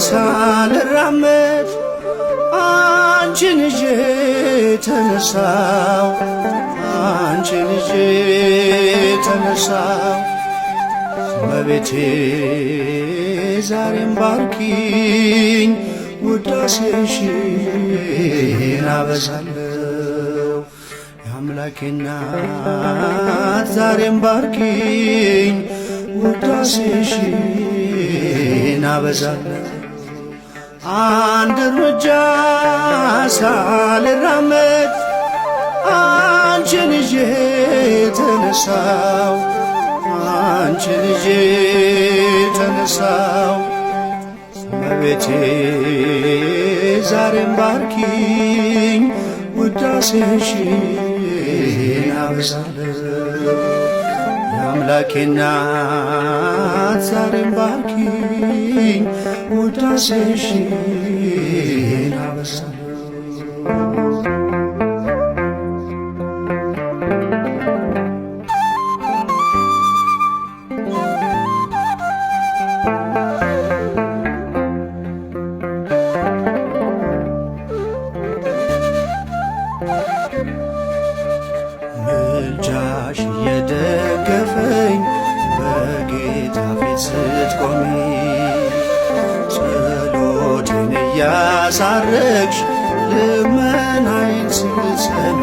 ሳልራመድ አንቺን ይዤ ተነሳው አንቺን ይዤ ተነሳው እመቤቴ ዛሬም ባርኪኝ ውዳሴሽን አበዛለሁ የአምላኬ እናት ዛሬም ባርኪኝ ውዳሴሽን አበዛለሁ አንድ እርምጃ ሳልራመድ አንቺን ይዤ ተነሳው አንቺን ይዤ ተነሳው እመቤቴ ዛሬም ባርኪኝ ውዳሴሽን አበዛለሁ የአምላኬ እናት ዛሬም ባርኪኝ ውዳሴሽን አበዛለሁ ምልጃሽ እየደገፈኝ በጌታ ፊት ስትቆሚ ጸሎቴን እያሳረግሽ ልመናዬን ስትሰሚ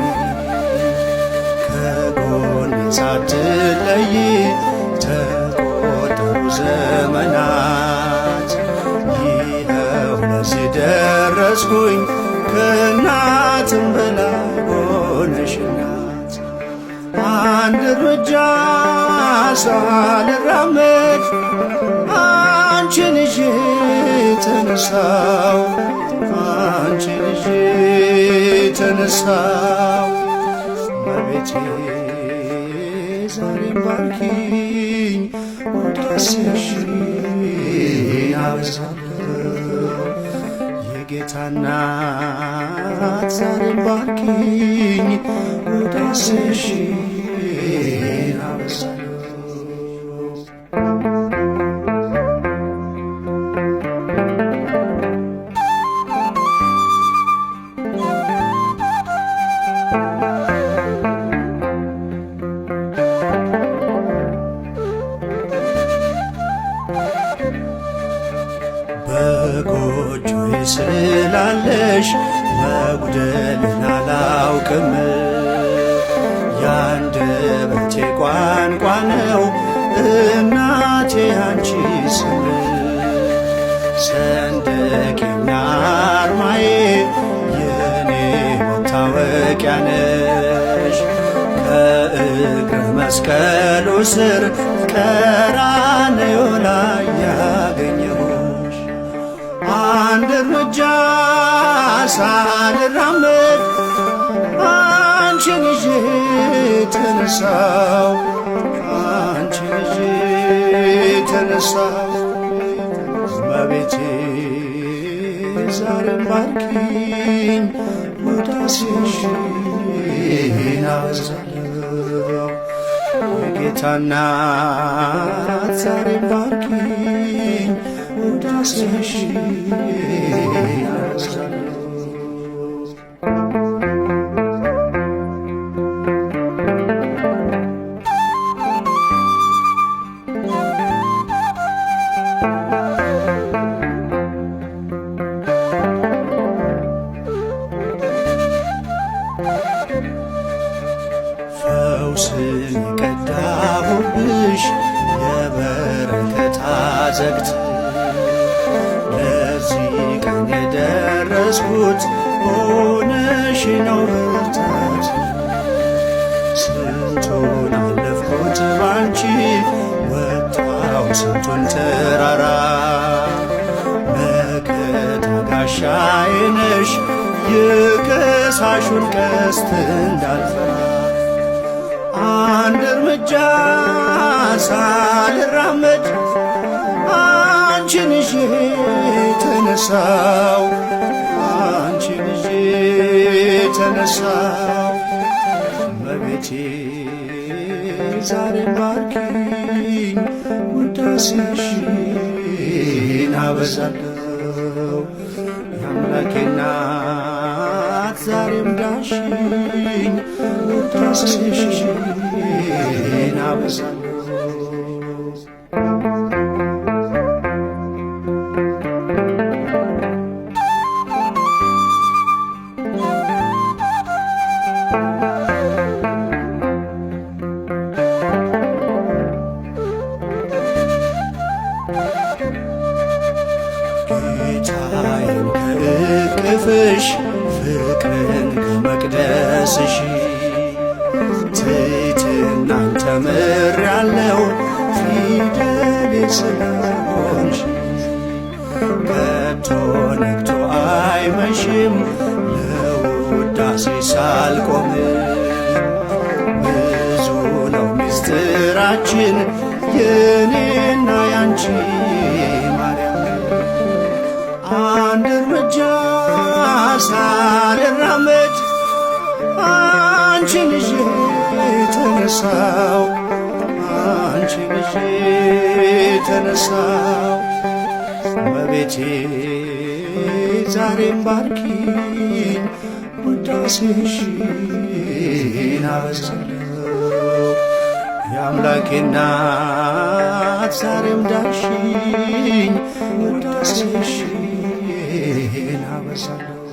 ከጎኔ ሳትለይ ተቆጠሩ ዘመናት ይኸው ለዚህ ደረስኩኝ ከእናትም በላይ ሆነሽ እናት አንድ እርምጃ ሳልራመድ አንቺን ይዤ ተነሳው አንቺን ይዤ ተነሳው እመቤቴ ዛሬም ባርኪኝ ውዳሴሽን አበዛለሁ የጌታ እናት ዛሬም ባርኪኝ ውዳሴሽን አበዛለሁ በጎጆዬ ስላለሽ መጉደልን አላውቅም የአንደበቴ ቋንቋ ነው እናቴ አንቺ ስም ሰንደቄና አርማዬ የኔ መታወቂያ ነሽ ከእግረ መስቀሉ ስር ቀራንዮ ላይ ያገኘሁሽ አንድ እርምጃ ሳልራመድ አንቺን ይዤ ተነሳው አንቺን ይዤ ተነሳው እመቤቴ ዛሬም ባርኪኝ ውዳሴሽን አበዛለሁ የጌታ እናት ዛሬም ባርኪኝ ውዳሴሽን አበዛለሁ ፈውስን የቀዳሁብሽ የበረከት አዘግት ለዚህ ቀን የደረስኩት ሆነሽ ነው ብርታት ስንቱን አለፍኩት ባንቺ ወጣው ስንቱን ተራራ መከታ ጋሻዬ ነሽ የከሳሹን ቀስት እንዳልፈራ አንድ እርምጃ ሳልራመድ አንቺን ይዤ ተነሳው አንቺን ይዤ ተነሳው እመቤቴ ዛሬም ባርኪኝ ውዳሴሽን አበዛለሁ የአምላኬ እናት ዛሬም ዳሽኝ ውዳሴሽን አበዛለሁ። ጌታዬን ከእቅፍሽ ፍቅርን ከመቅደስሽ ትሕትናን ተምሬአለሁ ፊደሌ ስለሆንሽ። ከቶ ነግቶ አይመሽም ለውዳሴ ሳልቆም ብዙ ነው ምስጢራችን የኔና ያንቺ አንድ እርምጃ ሳልራመድ አንቺን ይዤ ተነሳው አንቺን ይዤ ተነሳው። እመቤቴ ዛሬም ባርኪኝ ውዳሴሽን አበዛለሁ። የአምላኬ እናት ዛሬም ዳሽኝ ውዳሴሽን አበዛለሁ።